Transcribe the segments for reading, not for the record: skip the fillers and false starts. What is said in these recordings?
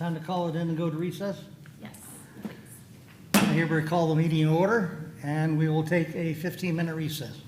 time to call it in and go to recess? Yes. I hereby call the meeting in order, and we will take a 15-minute recess.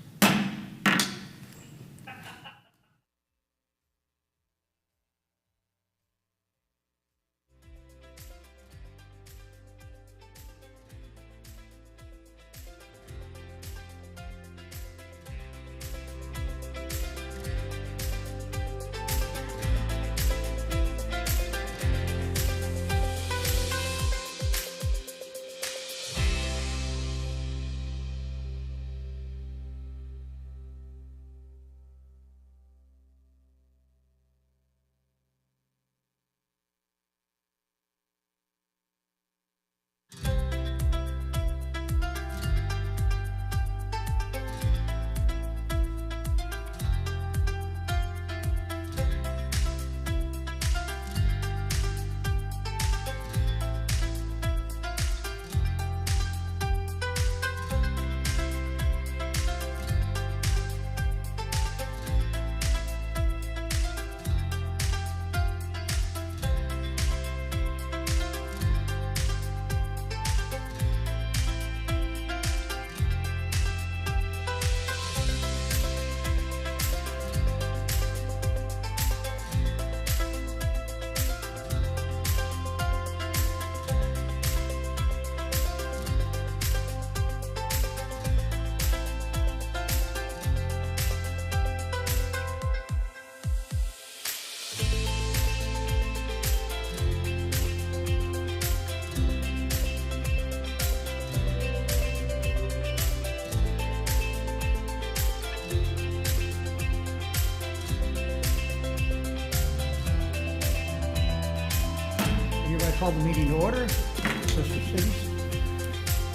I call the meeting to order, Sister Cities.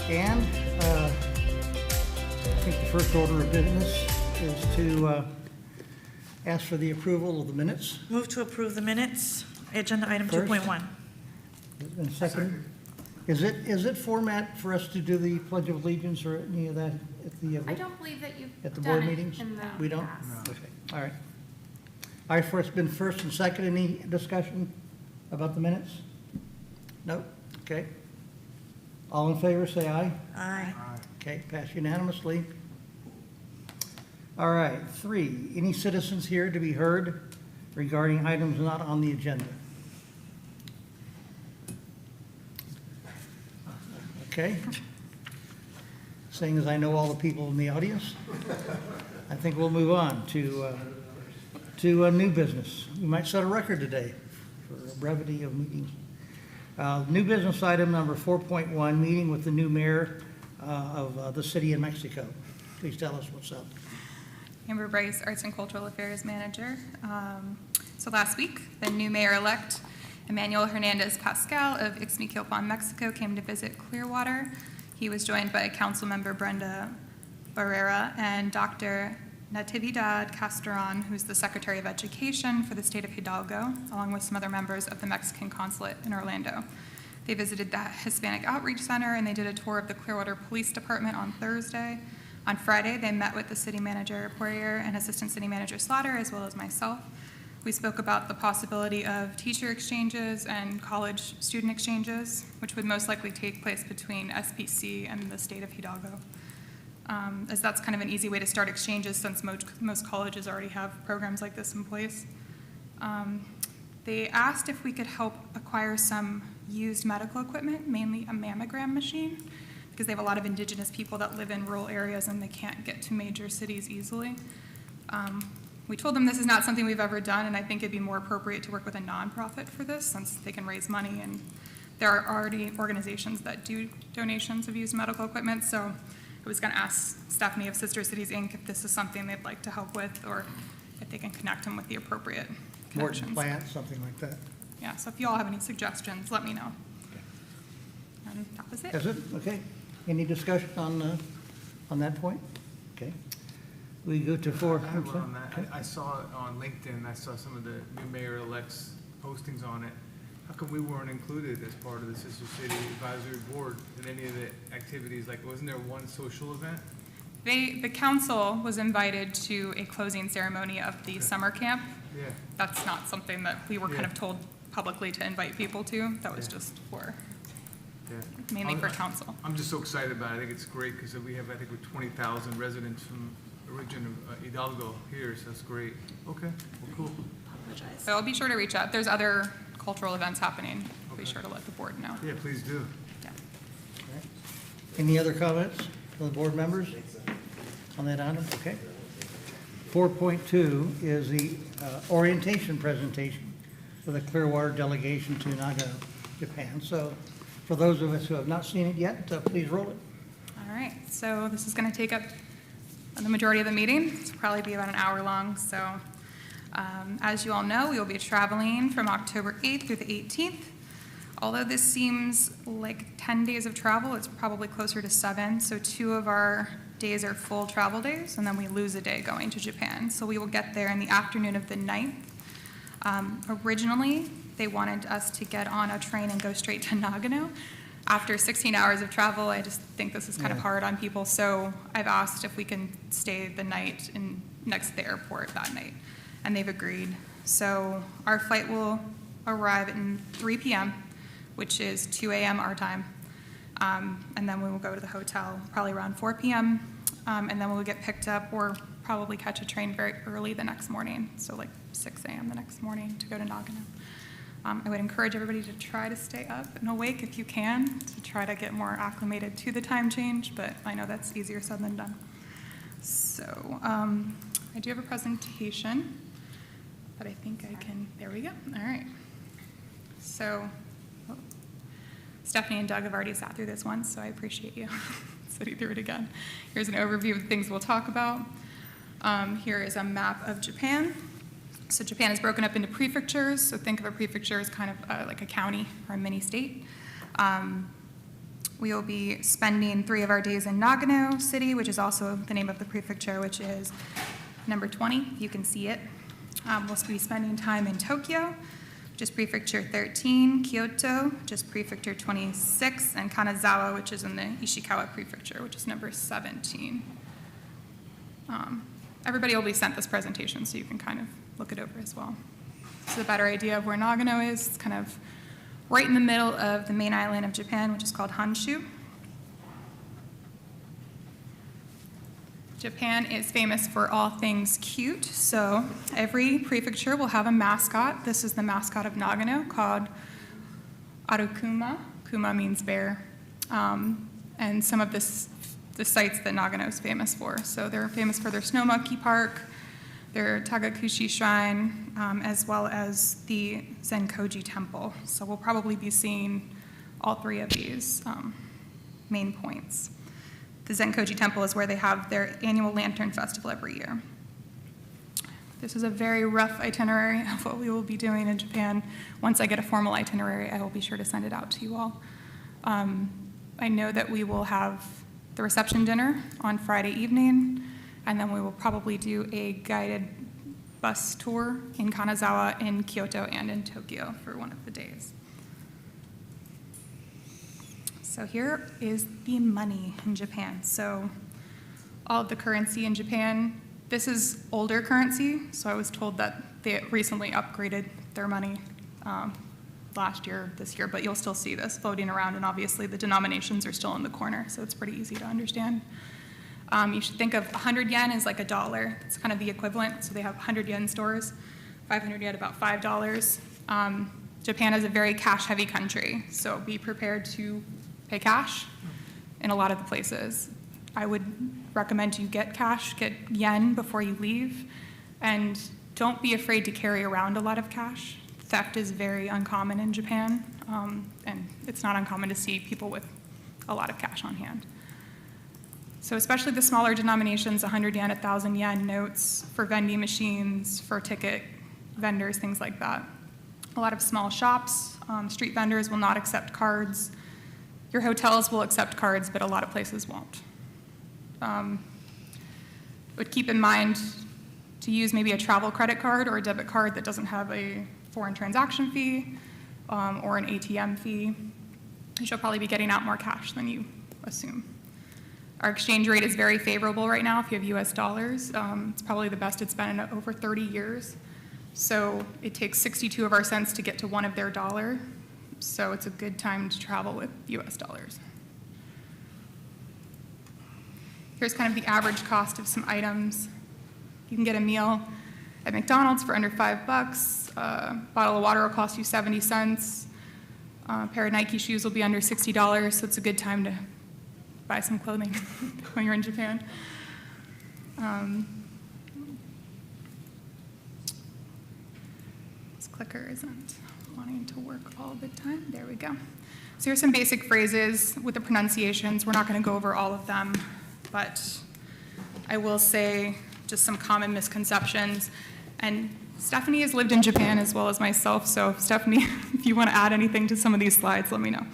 And I think the first order of business is to ask for the approval of the minutes. Move to approve the minutes, agenda item First. 2.1. And second, is it format for us to do the Pledge of Allegiance or any of that at the I don't believe that you've at the done board it meetings? in the We don't? past. Okay, all right. All right, first, been first and second, any discussion about the minutes? No? Okay. All in favor, say aye. Aye. Okay, passed unanimously. All right, 3, any citizens here to be heard regarding items not on the agenda? Okay. Seeing as I know all the people in the audience, I think we'll move on to new business. We might set a record today for a brevity of meetings. New business item number 4.1, meeting with the new mayor of the city of Mexico. Please tell us what's up. Amber Bryce, Arts and Cultural Affairs Manager. So last week, the new mayor-elect, Emmanuel Hernandez Pascal of Ixmiquilpan, Mexico, came to visit Clearwater. He was joined by Council Member Brenda Barrera and Dr. Natividad Casteron, who's the Secretary of Education for the state of Hidalgo, along with some other members of the Mexican consulate in Orlando. They visited the Hispanic Outreach Center and they did a tour of the Clearwater Police Department on Thursday. On Friday, they met with the city manager Poirier and assistant city manager Slaughter, as well as myself. We spoke about the possibility of teacher exchanges and college student exchanges, which would most likely take place between SPC and the state of Hidalgo. As that's kind of an easy way to start exchanges since most colleges already have programs like this in place. They asked if we could help acquire some used medical equipment, mainly a mammogram machine, because they have a lot of indigenous people that live in rural areas and they can't get to major cities easily. We told them this is not something we've ever done, and I think it'd be more appropriate to work with a nonprofit for this since they can raise money, and there are already organizations that do donations of used medical equipment, so I was going to ask Stephanie of Sister Cities, Inc. if this is something they'd like to help with, or if they can connect them with the appropriate connections. Morton plant, something like that. Yeah, so if you all have any suggestions, let me know. And that was it. Is it? Okay. Any discussion on that point? Okay. We go to 4. I have one on that. Okay. I saw it on LinkedIn, I saw some of the new mayor-elect's postings on it. How come we weren't included as part of the Sister City Advisory Board in any of the activities? Like, wasn't there one social event? The council was invited to a closing ceremony of the summer camp. Yeah. That's not something that we were kind of told publicly to invite people to. That was Yeah. just for, Yeah. mainly for council. I'm just so excited about it. I think it's great because we have, I think, with 20,000 residents from origin of Hidalgo here, so that's great. Okay, well, cool. So I'll be sure to reach out. There's other cultural events happening. I'll be Okay. sure to let the board know. Yeah, please do. Yeah. Okay. Any other comments from the board members on that item? Okay. 4.2 is the orientation presentation for the Clearwater delegation to Nagano, Japan. So for those of us who have not seen it yet, please roll it. All right, so this is going to take up the majority of the meeting. It's probably be about an hour long. So as you all know, we will be traveling from October 8th through the 18th. Although this seems like 10 days of travel, it's probably closer to 7. So 2 of our days are full travel days, and then we lose a day going to Japan. So we will get there in the afternoon of the 9th. Originally, they wanted us to get on a train and go straight to Nagano. After 16 hours of travel, I just think this is kind of Yeah. hard on people. So I've asked if we can stay the night next to the airport that night, and they've agreed. So our flight will arrive at 3 p.m., which is 2 a.m. our time. And then we will go to the hotel probably around 4 p.m. And then we'll get picked up or probably catch a train very early the next morning, so like 6 a.m. the next morning to go to Nagano. I would encourage everybody to try to stay up and awake if you can, to try to get more acclimated to the time change, but I know that's easier said than done. So I do have a presentation, but I think I can, there we go, all right. So Stephanie and Doug have already sat through this once, so I appreciate you sitting through it again. Here's an overview of the things we'll talk about. Here is a map of Japan. So Japan is broken up into prefectures, so think of a prefecture as kind of like a county or a mini state. We will be spending 3 of our days in Nagano City, which is also the name of the prefecture, which is number 20. You can see it. We'll be spending time in Tokyo, which is prefecture 13, Kyoto, which is prefecture 26, and Kanazawa, which is in the Ishikawa prefecture, which is number 17. Everybody will be sent this presentation, so you can kind of look it over as well. This is a better idea of where Nagano is. It's kind of right in the middle of the main island of Japan, which is called Honshu. Japan is famous for all things cute, so every prefecture will have a mascot. This is the mascot of Nagano, called Arukuma. Kuma means bear. And some of the sites that Nagano is famous for. So they're famous for their snow monkey park, their Tagakushi Shrine, as well as the Zenkoji Temple. So we'll probably be seeing all 3 of these main points. The Zenkoji Temple is where they have their annual Lantern Festival every year. This is a very rough itinerary of what we will be doing in Japan. Once I get a formal itinerary, I will be sure to send it out to you all. I know that we will have the reception dinner on Friday evening, and then we will probably do a guided bus tour in Kanazawa, in Kyoto, and in Tokyo for one of the days. So here is the money in Japan. So all of the currency in Japan, this is older currency, so I was told that they recently upgraded their money last year, this year, but you'll still see this floating around, and obviously the denominations are still in the corner, so it's pretty easy to understand. You should think of 100 yen as like a dollar. It's kind of the equivalent, so they have 100 yen stores, 500 yen about $5. Japan is a very cash-heavy country, so be prepared to pay cash in a lot of the places. I would recommend you get cash, get yen before you leave, and don't be afraid to carry around a lot of cash. Theft is very uncommon in Japan, and it's not uncommon to see people with a lot of cash on hand. So especially the smaller denominations, 100 yen, 1,000 yen notes for vending machines, for ticket vendors, things like that. A lot of small shops, street vendors will not accept cards. Your hotels will accept cards, but a lot of places won't. But keep in mind to use maybe a travel credit card or a debit card that doesn't have a foreign transaction fee or an ATM fee. You should probably be getting out more cash than you assume. Our exchange rate is very favorable right now if you have US dollars. It's probably the best it's been in over 30 years. So it takes 62 of our cents to get to one of their dollar. So it's a good time to travel with US dollars. Here's kind of the average cost of some items. You can get a meal at McDonald's for under $5. A bottle of water will cost you 70 cents. A pair of Nike shoes will be under $60, so it's a good time to buy some clothing when you're in Japan. This clicker isn't wanting to work all the time. There we go. So here's some basic phrases with the pronunciations. We're not going to go over all of them, but I will say just some common misconceptions. And Stephanie has lived in Japan as well as myself, so Stephanie, if you want to add anything to some of these slides, let me know.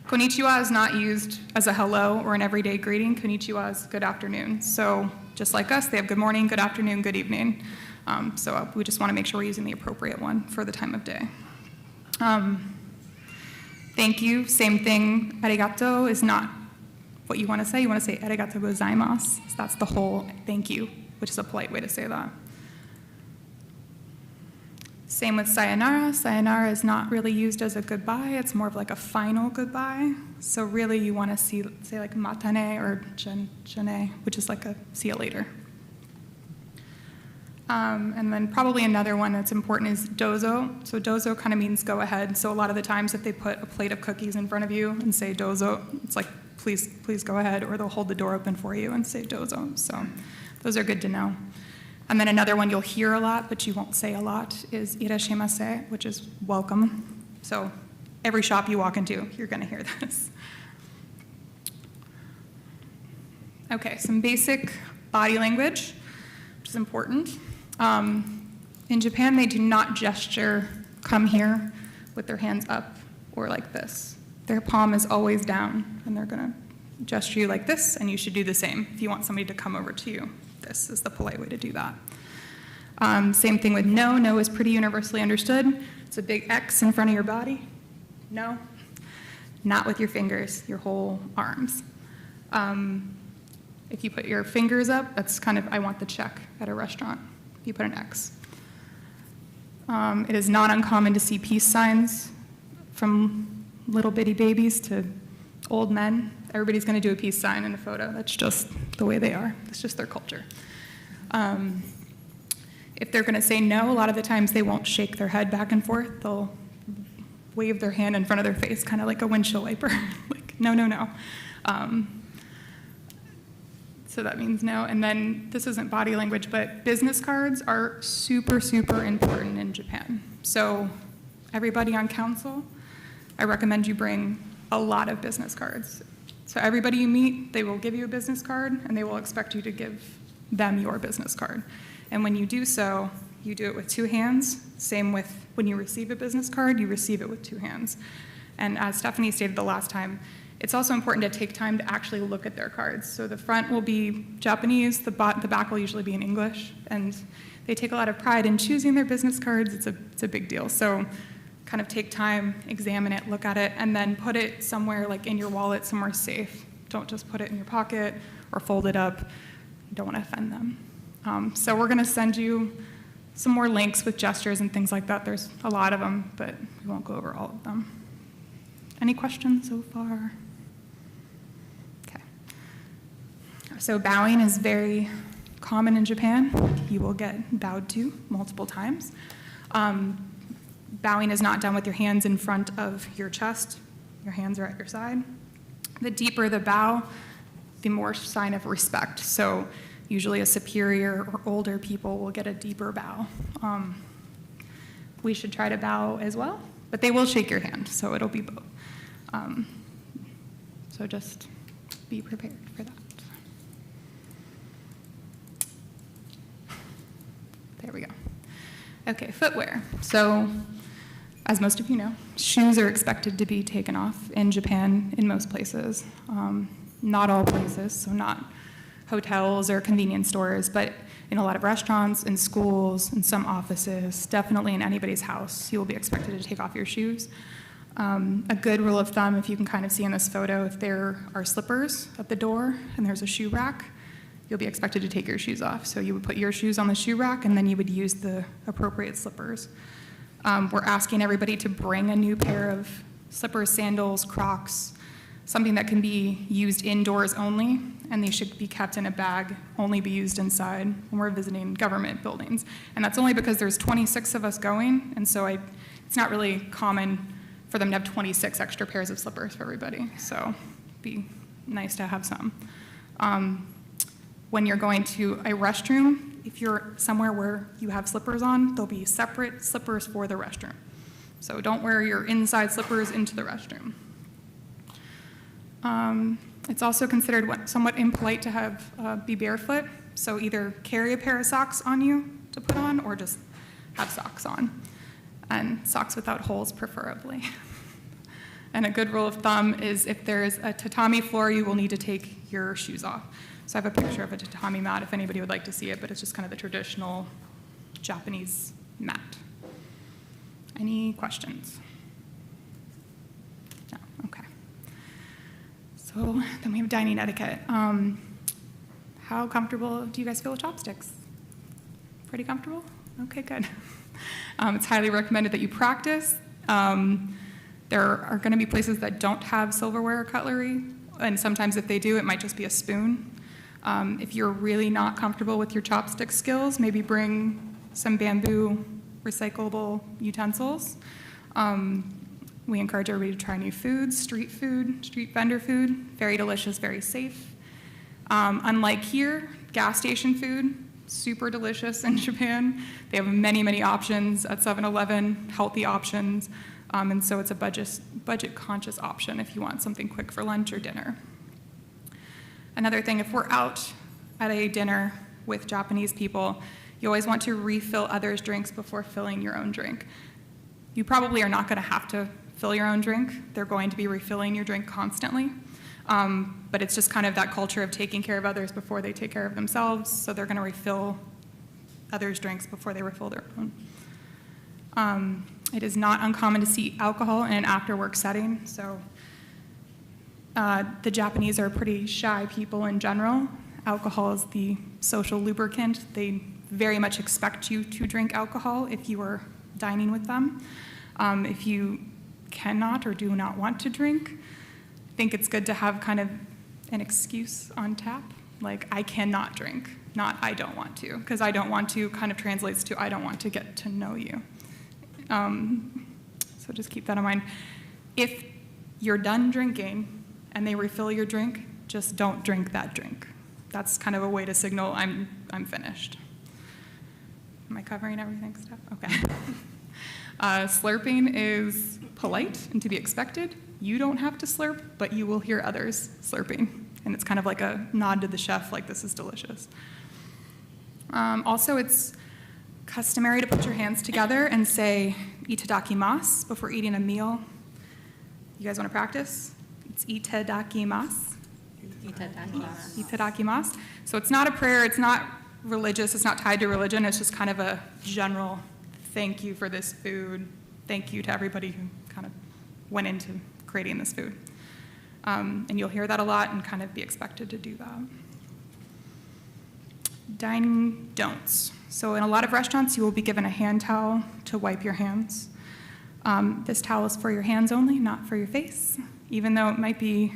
Konnichiwa is not used as a hello or an everyday greeting. Konnichiwa is good afternoon. So just like us, they have good morning, good afternoon, good evening. So we just want to make sure we're using the appropriate one for the time of day. Thank you, same thing. Arigato is not what you want to say. You want to say arigato gozaimasu. So that's the whole thank you, which is a polite way to say that. Same with sayonara. Sayonara is not really used as a goodbye. It's more of like a final goodbye. So really you want to say like matane or jane, which is like a see you later. And then probably another one that's important is dozo. So dozo kind of means go ahead. So a lot of the times if they put a plate of cookies in front of you and say dozo, it's like please go ahead, or they'll hold the door open for you and say dozo. So those are good to know. And then another one you'll hear a lot, but you won't say a lot, is irashimasu, which is welcome. So every shop you walk into, you're going to hear this. Okay, some basic body language, which is important. In Japan, they do not gesture, come here, with their hands up or like this. Their palm is always down, and they're going to gesture you like this, and you should do the same if you want somebody to come over to you. This is the polite way to do that. Same thing with no. No is pretty universally understood. It's a big X in front of your body. No. Not with your fingers, your whole arms. If you put your fingers up, that's kind of, I want the check at a restaurant. You put an X. It is not uncommon to see peace signs from little bitty babies to old men. Everybody's going to do a peace sign in a photo. That's just the way they are. It's just their culture. If they're going to say no, a lot of the times they won't shake their head back and forth. They'll wave their hand in front of their face, kind of like a windshield wiper. Like, no, no, no. So that means no. And then this isn't body language, but business cards are super, super important in Japan. So everybody on council, I recommend you bring a lot of business cards. So everybody you meet, they will give you a business card, and they will expect you to give them your business card. And when you do so, you do it with two hands. Same with when you receive a business card, you receive it with two hands. And as Stephanie stated the last time, it's also important to take time to actually look at their cards. So the front will be Japanese, the back will usually be in English, and they take a lot of pride in choosing their business cards. It's a big deal. So kind of take time, examine it, look at it, and then put it somewhere like in your wallet, somewhere safe. Don't just put it in your pocket or fold it up. You don't want to offend them. So we're going to send you some more links with gestures and things like that. There's a lot of them, but we won't go over all of them. Any questions so far? Okay. So bowing is very common in Japan. You will get bowed to multiple times. Bowing is not done with your hands in front of your chest. Your hands are at your side. The deeper the bow, the more sign of respect. So usually a superior or older people will get a deeper bow. We should try to bow as well, but they will shake your hand, so it'll be both. So just be prepared for that. There we go. Okay, footwear. So as most of you know, shoes are expected to be taken off in Japan in most places. Not all places, so not hotels or convenience stores, but in a lot of restaurants, in schools, in some offices, definitely in anybody's house, you will be expected to take off your shoes. A good rule of thumb, if you can kind of see in this photo, if there are slippers at the door and there's a shoe rack, you'll be expected to take your shoes off. So you would put your shoes on the shoe rack, and then you would use the appropriate slippers. We're asking everybody to bring a new pair of slippers, sandals, Crocs, something that can be used indoors only, and they should be kept in a bag, only be used inside when we're visiting government buildings. And that's only because there's 26 of us going, and so it's not really common for them to have 26 extra pairs of slippers for everybody. So it'd be nice to have some. When you're going to a restroom, if you're somewhere where you have slippers on, there'll be separate slippers for the restroom. So don't wear your inside slippers into the restroom. It's also considered somewhat impolite to be barefoot, so either carry a pair of socks on you to put on or just have socks on, and socks without holes preferably. And a good rule of thumb is if there's a tatami floor, you will need to take your shoes off. So I have a picture of a tatami mat if anybody would like to see it, but it's just kind of the traditional Japanese mat. Any questions? No, okay. So then we have dining etiquette. How comfortable do you guys feel with chopsticks? Pretty comfortable? Okay, good. It's highly recommended that you practice. There are going to be places that don't have silverware or cutlery, and sometimes if they do, it might just be a spoon. If you're really not comfortable with your chopstick skills, maybe bring some bamboo recyclable utensils. We encourage everybody to try new foods, street vendor food, very delicious, very safe. Unlike here, gas station food, super delicious in Japan. They have many, many options at 7-Eleven, healthy options, and so it's a budget-conscious option if you want something quick for lunch or dinner. Another thing, if we're out at a dinner with Japanese people, you always want to refill others' drinks before filling your own drink. You probably are not going to have to fill your own drink. They're going to be refilling your drink constantly. But it's just kind of that culture of taking care of others before they take care of themselves, so they're going to refill others' drinks before they refill their own. It is not uncommon to see alcohol in an after-work setting, so the Japanese are pretty shy people in general. Alcohol is the social lubricant. They very much expect you to drink alcohol if you are dining with them. If you cannot or do not want to drink, I think it's good to have kind of an excuse on tap, like I cannot drink, not I don't want to, because I don't want to kind of translates to I don't want to get to know you. So just keep that in mind. If you're done drinking and they refill your drink, just don't drink that drink. That's kind of a way to signal I'm finished. Am I covering everything, Steph? Okay. Slurping is polite and to be expected. You don't have to slurp, but you will hear others slurping. And it's kind of like a nod to the chef, like this is delicious. Also, it's customary to put your hands together and say itadakimasu before eating a meal. You guys want to practice? It's itadakimasu. Itadakimasu. Itadakimasu. So it's not a prayer, it's not religious, it's not tied to religion, it's just kind of a general thank you for this food, thank you to everybody who kind of went into creating this food. And you'll hear that a lot and kind of be expected to do that. Dining don'ts. So in a lot of restaurants, you will be given a hand towel to wipe your hands. This towel is for your hands only, not for your face. Even though it might be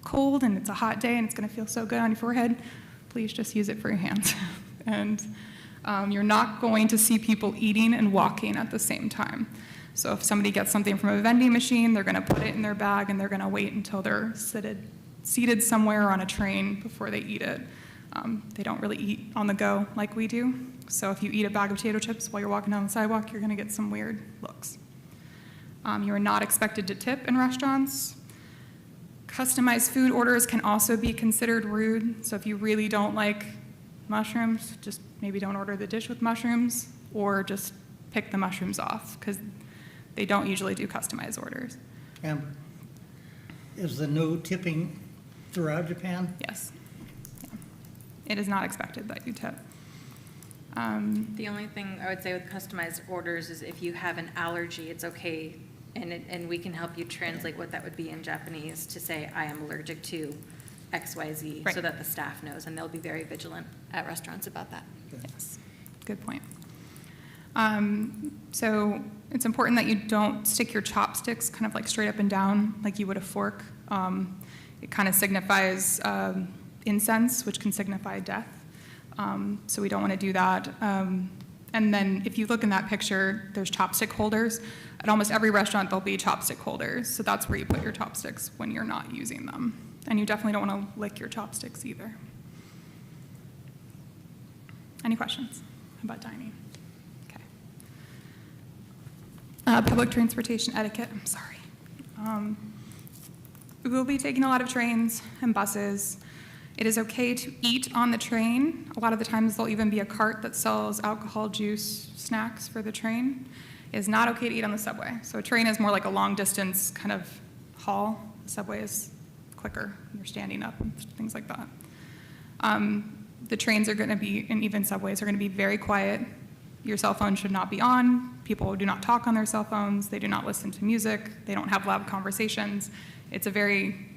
cold and it's a hot day and it's going to feel so good on your forehead, please just use it for your hands. And you're not going to see people eating and walking at the same time. So if somebody gets something from a vending machine, they're going to put it in their bag and they're going to wait until they're seated somewhere on a train before they eat it. They don't really eat on the go like we do. So if you eat a bag of potato chips while you're walking down the sidewalk, you're going to get some weird looks. You are not expected to tip in restaurants. Customized food orders can also be considered rude. So if you really don't like mushrooms, just maybe don't order the dish with mushrooms, or just pick the mushrooms off, because they don't usually do customized orders. Amber, is the no tipping throughout Japan? Yes. Yeah. It is not expected that you tip. The only thing I would say with customized orders is if you have an allergy, it's okay, and we can help you translate what that would be in Japanese to say, I am allergic to XYZ, so Right. that the staff knows, and they'll be very vigilant at restaurants about that. Yes, good point. So it's important that you don't stick your chopsticks kind of like straight up and down like you would a fork. It kind of signifies incense, which can signify death. So we don't want to do that. And then if you look in that picture, there's chopstick holders. At almost every restaurant, there'll be chopstick holders. So that's where you put your chopsticks when you're not using them. And you definitely don't want to lick your chopsticks either. Any questions about dining? Okay. Public transportation etiquette, I'm sorry. We will be taking a lot of trains and buses. It is okay to eat on the train. A lot of the times there'll even be a cart that sells alcohol, juice, snacks for the train. It is not okay to eat on the subway. So a train is more like a long distance kind of haul. The subway is quicker. You're standing up and things like that. The trains are going to be, and even subways are going to be very quiet. Your cell phone should not be on. People do not talk on their cell phones. They do not listen to music. They don't have loud conversations. It's a very,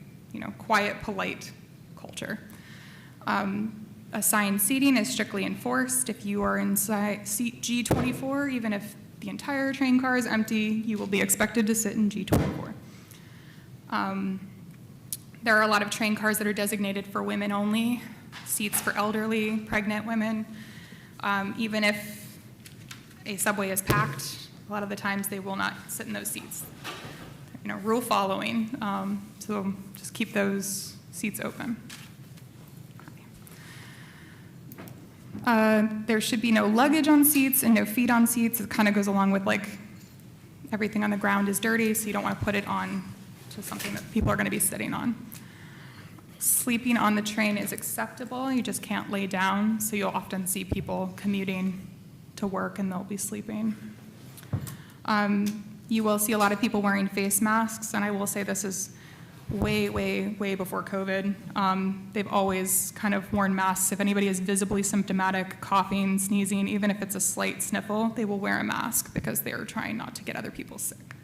quiet, polite culture. Assigned seating is strictly enforced. If you are inside seat G24, even if the entire train car is empty, you will be expected to sit in G24. There are a lot of train cars that are designated for women only, seats for elderly, pregnant women. Even if a subway is packed, a lot of the times they will not sit in those seats. Rule following, so just keep those seats open. There should be no luggage on seats and no feet on seats. It kind of goes along with everything on the ground is dirty, so you don't want to put it on to something that people are going to be sitting on. Sleeping on the train is acceptable. You just can't lay down, so you'll often see people commuting to work and they'll be sleeping. You will see a lot of people wearing face masks, and I will say this is way, way, way before COVID. They've always kind of worn masks. If anybody is visibly symptomatic, coughing, sneezing, even if it's a slight sniffle, they will wear a mask because they're trying not to get other people sick.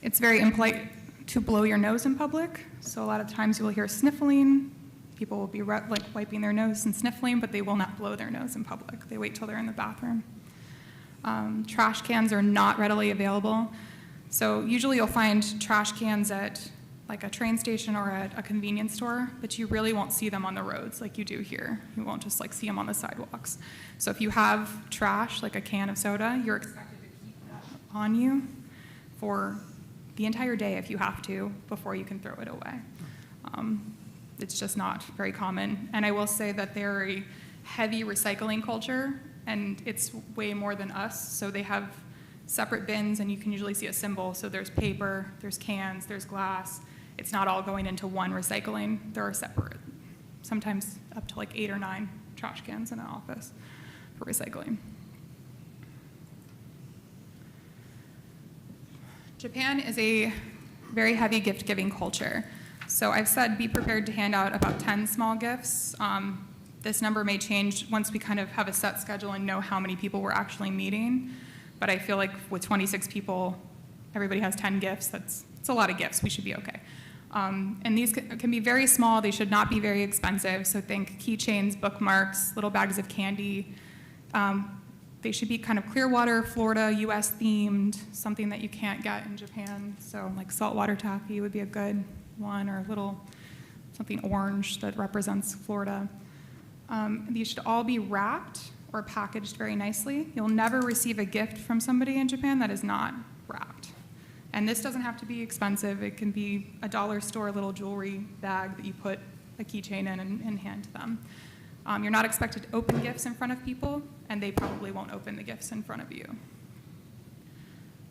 It's very impolite to blow your nose in public. So a lot of times you will hear sniffling. People will be wiping their nose and sniffling, but they will not blow their nose in public. They wait till they're in the bathroom. Trash cans are not readily available. So usually you'll find trash cans at a train station or at a convenience store, but you really won't see them on the roads like you do here. You won't just see them on the sidewalks. So if you have trash, like a can of soda, you're expected to keep that on you for the entire day if you have to, before you can throw it away. It's just not very common. And I will say that they're a heavy recycling culture, and it's way more than us. So they have separate bins, and you can usually see a symbol. So there's paper, there's cans, there's glass. It's not all going into one recycling. There are separate, sometimes up to 8 or 9 trash cans in an office for recycling. Japan is a very heavy gift-giving culture. So I've said be prepared to hand out about 10 small gifts. This number may change once we kind of have a set schedule and know how many people we're actually meeting. But I feel like with 26 people, everybody has 10 gifts. It's a lot of gifts. We should be okay. And these can be very small. They should not be very expensive. So think keychains, bookmarks, little bags of candy. They should be kind of Clearwater, Florida, US themed, something that you can't get in Japan. So saltwater taffy would be a good one, or something orange that represents Florida. These should all be wrapped or packaged very nicely. You'll never receive a gift from somebody in Japan that is not wrapped. And this doesn't have to be expensive. It can be a dollar store little jewelry bag that you put a keychain in and hand to them. You're not expected to open gifts in front of people, and they probably won't open the gifts in front of you.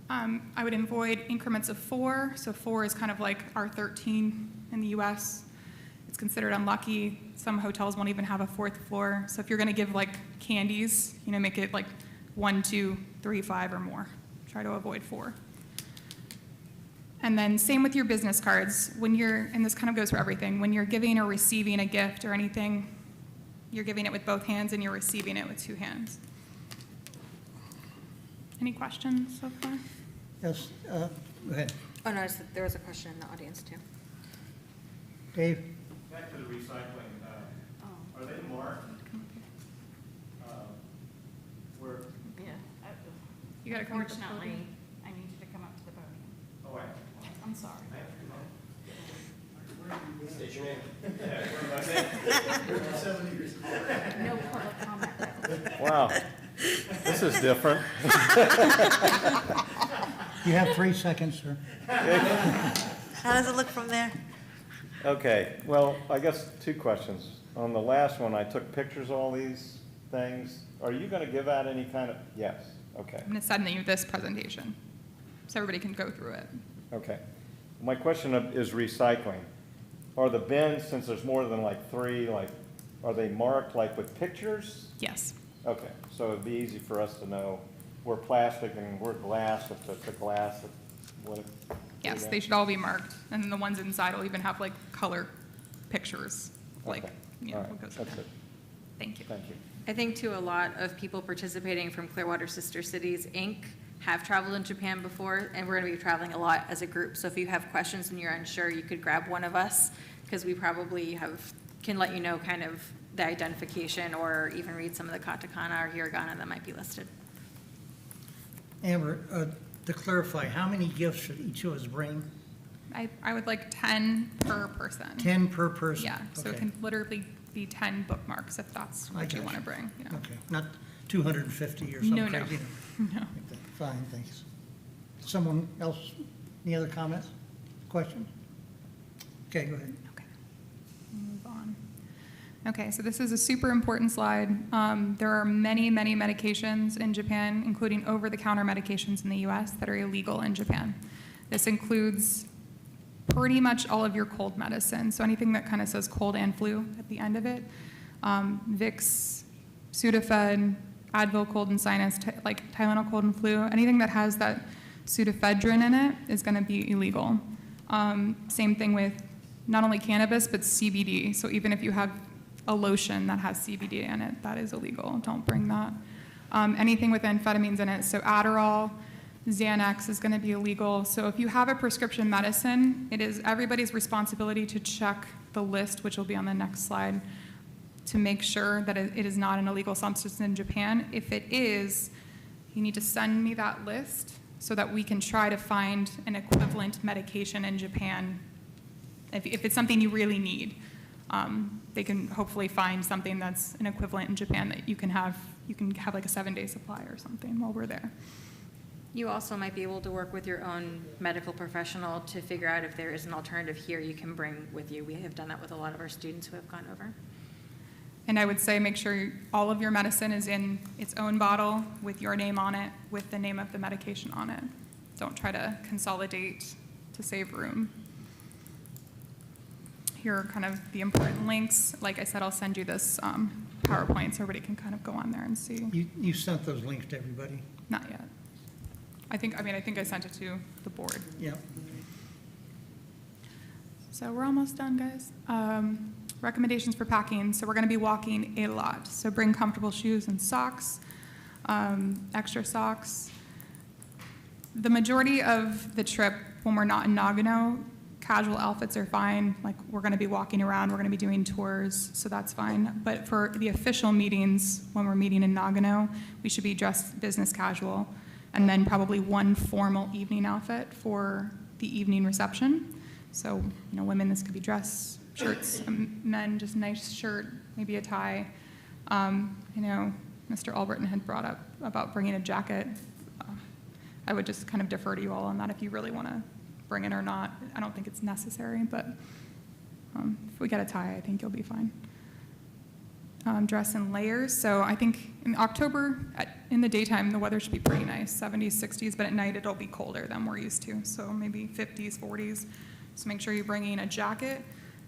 I would avoid increments of 4. So 4 is kind of like our 13 in the US. It's considered unlucky. Some hotels won't even have a 4th floor. So if you're going to give candies, make it 1, 2, 3, 5 or more. Try to avoid 4. And then same with your business cards. And this kind of goes for everything, when you're giving or receiving a gift or anything, you're giving it with both hands and you're receiving it with 2 hands. Any questions so far? Yes, go ahead. Oh, no, there was a question in the audience too. Dave? Back to the recycling, are they marked? Where, Yeah. You gotta come up to the Unfortunately, I need you to come up to the podium. oh, wait. I'm sorry. I have to come up. State your name. No public comment. Wow, this is different. You have 3 seconds, sir. How does it look from there? Okay, well, I guess 2 questions. On the last one, I took pictures of all these things. Are you gonna give out any kind of, yes, okay, I'm going to send you this presentation, so everybody can go through it. okay. My question is recycling. Are the bins, since there's more than like 3, like, are they marked like with pictures? Yes. Okay, so it'd be easy for us to know we're plastic and we're glass, if it's a glass, what it. Yes, they should all be marked, and then the ones inside will even have like color pictures, like, Okay. you know, All right, what goes in that's there. it. Thank you. Thank you. I think too, a lot of people participating from Clearwater Sister Cities, Inc. have traveled in Japan before, and we're gonna be traveling a lot as a group. So if you have questions and you're unsure, you could grab one of us, because we probably can let you know kind of the identification, or even read some of the katakana or hiragana that might be listed. Amber, to clarify, how many gifts should each of us bring? I would like 10 per person. 10 per person? Yeah, so it Okay. can literally be 10 bookmarks if that's I what you got want to you. bring, you know. Okay, not 250 or No, something no. crazy? No. Okay, fine, thanks. Someone else, any other comments, questions? Okay, go ahead. Okay. Move on. Okay, so this is a super important slide. There are many, many medications in Japan, including over-the-counter medications in the US that are illegal in Japan. This includes pretty much all of your cold medicine. So anything that kind of says cold and flu at the end of it. Vicks, Sudafed, Advil cold and sinus, like Tylenol cold and flu, anything that has that pseudoephedrine in it is going to be illegal. Same thing with not only cannabis, but CBD. So even if you have a lotion that has CBD in it, that is illegal. Don't bring that. Anything with amphetamines in it, so Adderall, Xanax is going to be illegal. So if you have a prescription medicine, it is everybody's responsibility to check the list, which will be on the next slide, to make sure that it is not an illegal substance in Japan. If it is, you need to send me that list so that we can try to find an equivalent medication in Japan. If it's something you really need, they can hopefully find something that's an equivalent in Japan that you can have like a 7-day supply or something while we're there. You also might be able to work with your own medical professional to figure out if there is an alternative here you can bring with you. We have done that with a lot of our students who have gone over. And I would say make sure all of your medicine is in its own bottle with your name on it, with the name of the medication on it. Don't try to consolidate to save room. Here are kind of the important links. Like I said, I'll send you this PowerPoint so everybody can kind of go on there and see. You sent those links to everybody? Not yet. I think I sent it to the board. Yep. So we're almost done, guys. Recommendations for packing. So we're going to be walking a lot. So bring comfortable shoes and socks, extra socks. The majority of the trip, when we're not in Nagano, casual outfits are fine. Like we're going to be walking around, we're going to be doing tours, so that's fine. But for the official meetings, when we're meeting in Nagano, we should be dressed business casual, and then probably one formal evening outfit for the evening reception. So, women, this could be dress, shirts, men, just a nice shirt, maybe a tie. Mr. Albritton had brought up about bringing a jacket. I would just kind of defer to you all on that if you really want to bring it or not. I don't think it's necessary, but if we get a tie, I think you'll be fine. Dress in layers. So I think in October, in the daytime, the weather should be pretty nice, 70s, 60s, but at night it'll be colder than we're used to. So maybe 50s, 40s. So make sure you're bringing a jacket.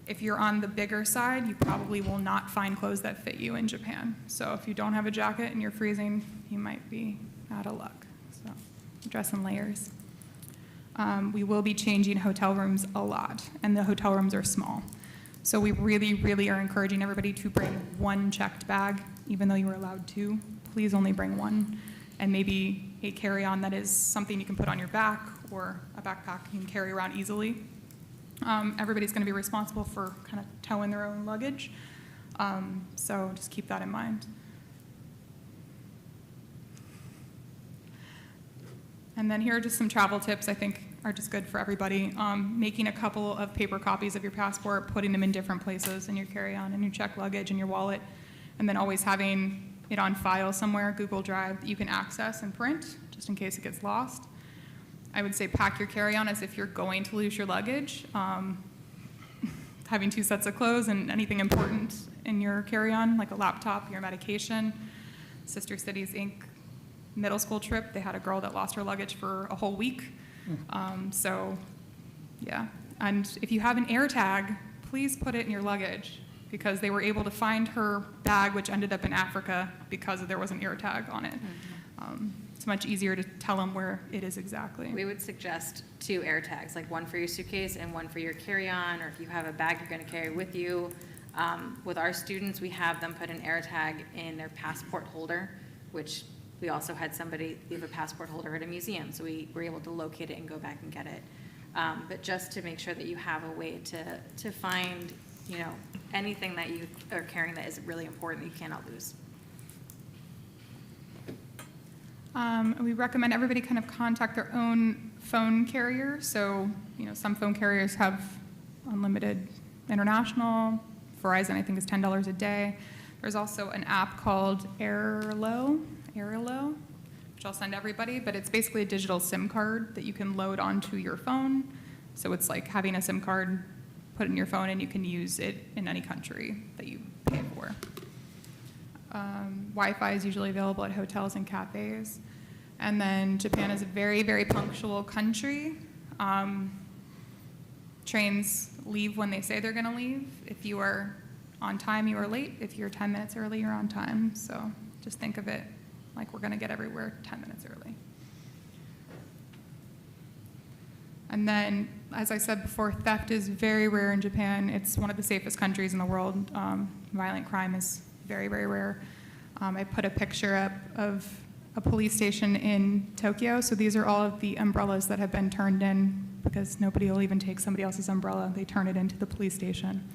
If you're on the bigger side, you probably will not find clothes that fit you in Japan. So if you don't have a jacket and you're freezing, you might be out of luck. So dress in layers. We will be changing hotel rooms a lot, and the hotel rooms are small. So we really, really are encouraging everybody to bring one checked bag, even though you are allowed 2. Please only bring 1, and maybe a carry-on that is something you can put on your back or a backpack you can carry around easily. Everybody's going to be responsible for kind of towing their own luggage. So just keep that in mind. And then here are just some travel tips I think are just good for everybody. Making a couple of paper copies of your passport, putting them in different places in your carry-on and your checked luggage and your wallet, and then always having it on file somewhere, Google Drive, that you can access and print, just in case it gets lost. I would say pack your carry-on as if you're going to lose your luggage. Having 2 sets of clothes and anything important in your carry-on, like a laptop, your medication. Sister Cities, Inc. middle school trip, they had a girl that lost her luggage for a whole week. So, yeah. And if you have an air tag, please put it in your luggage, because they were able to find her bag, which ended up in Africa, because there was an air tag on it. It's much easier to tell them where it is exactly. We would suggest 2 air tags, like one for your suitcase and one for your carry-on, or if you have a bag you're going to carry with you. With our students, we have them put an air tag in their passport holder, which we also had somebody leave a passport holder at a museum, so we were able to locate it and go back and get it. But just to make sure that you have a way to find, you know, anything that you are carrying that is really important that you cannot lose. We recommend everybody kind of contact their own phone carrier. So, you know, some phone carriers have unlimited international. Verizon, I think, is $10 a day. There's also an app called Airlo, which I'll send everybody, but it's basically a digital SIM card that you can load onto your phone. So it's like having a SIM card, put it in your phone, and you can use it in any country that you pay for. Wi-Fi is usually available at hotels and cafes. And then Japan is a very, very punctual country. Trains leave when they say they're going to leave. If you are on time, you are late. If you're 10 minutes early, you're on time. So just think of it like we're going to get everywhere 10 minutes early. And then, as I said before, theft is very rare in Japan. It's one of the safest countries in the world. Violent crime is very, very rare. I put a picture up of a police station in Tokyo. So these are all of the umbrellas that have been turned in, because nobody will even take somebody else's umbrella. They turn it into the police station.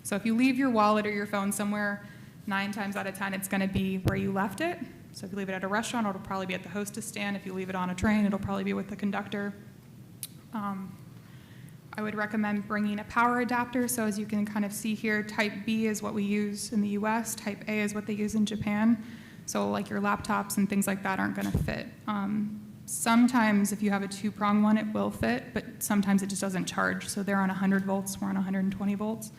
So if you leave your wallet or your phone somewhere, 9 times out of 10, it's going to be where you left it. So if you leave it at a restaurant, it'll probably be at the hostess stand. If you leave it on a train, it'll probably be with the conductor. I would recommend bringing a power adapter. So as you can kind of see here, type B is what we use in the US, type A is what they use in Japan. So like your laptops and things like that aren't going to fit. Sometimes if you have a 2-prong one, it will fit, but sometimes it just doesn't charge. So they're on 100 volts, we're on 120 volts.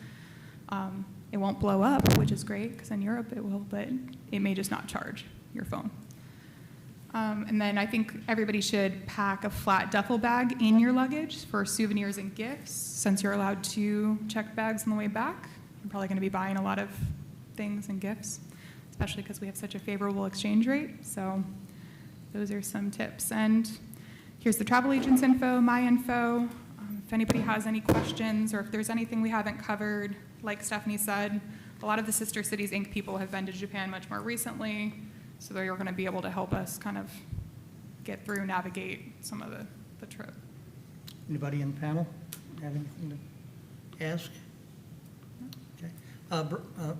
It won't blow up, which is great, because in Europe it will, but it may just not charge your phone. And then I think everybody should pack a flat duffel bag in your luggage for souvenirs and gifts, since you're allowed to check bags on the way back. You're probably going to be buying a lot of things and gifts, especially because we have such a favorable exchange rate. So those are some tips. And here's the travel agent's info, my info. If anybody has any questions, or if there's anything we haven't covered, like Stephanie said, a lot of the Sister Cities, Inc. people have been to Japan much more recently, so they're going to be able to help us kind of get through, navigate some of the trip. Anybody in the panel have anything to ask? Okay.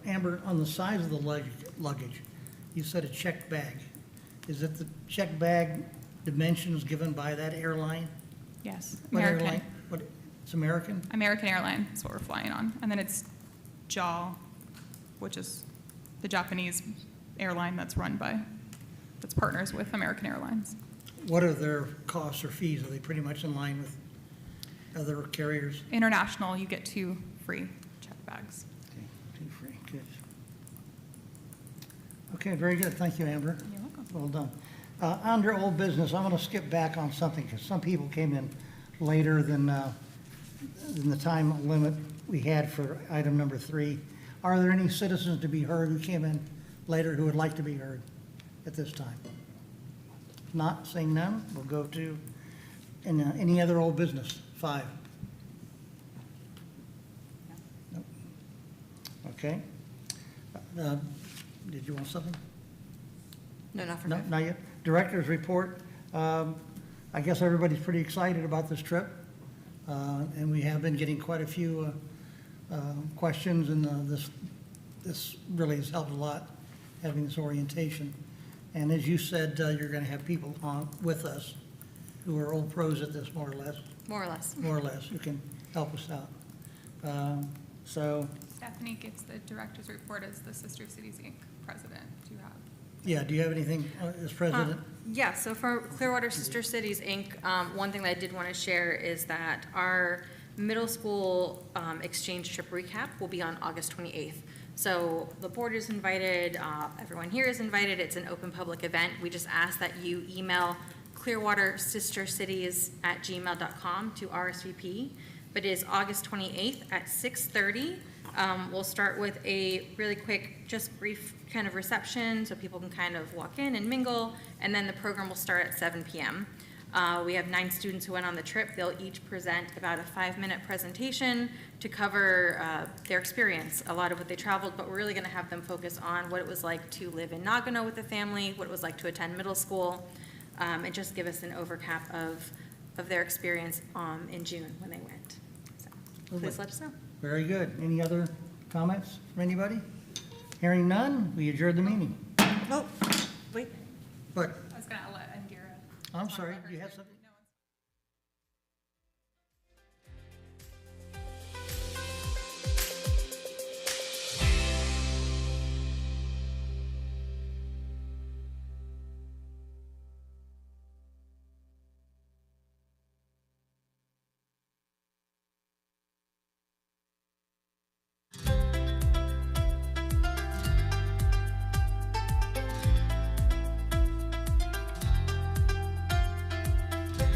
Amber, on the size of the luggage, you said a checked bag. Is it the checked bag dimensions given by that airline? Yes, What American. airline? What, it's American? American Airline is what we're flying on. And then it's JAL, which is the Japanese airline that's partners with American Airlines. What are their costs or fees? Are they pretty much in line with other carriers? International, you get 2 free check bags. Okay, 2 free, good. Okay, very good. Thank you, Amber. You're welcome. Well done. Under old business, I'm going to skip back on something because some people came in later than the time limit we had for item number 3. Are there any citizens to be heard who came in later who would like to be heard at this time? Not seeing none, we'll go to any other old business. 5. Nope. Okay. Did you want something? No, not for No, 5. not yet. Director's report. I guess everybody's pretty excited about this trip. And we have been getting quite a few questions, and this really has helped a lot, having this orientation. And as you said, you're going to have people on with us who are old pros at this, more or less, More or less. who can help us out. So, Stephanie gives the director's report as the Sister Cities, Inc. president. Do you have? yeah, do you have anything as president? Yeah, so for Clearwater Sister Cities, Inc., one thing that I did want to share is that our middle school exchange trip recap will be on August 28th. So the board is invited, everyone here is invited, it's an open public event. We just ask that you email clearwatersistercities@gmail.com to RSVP, but it is August 28th at 6:30. We'll start with a really quick, just brief kind of reception so people can kind of walk in and mingle, and then the program will start at 7 p.m. We have 9 students who went on the trip. They'll each present about a 5-minute presentation to cover their experience, a lot of what they traveled, but we're really going to have them focus on what it was like to live in Nagano with a family, what it was like to attend middle school, and just give us an overcap of their experience in June when they went. So please let us know. Very good. Any other comments from anybody? Hearing none, we adjourn the meeting. Oh, wait. But, I was going to let Indira. I'm sorry, you have something?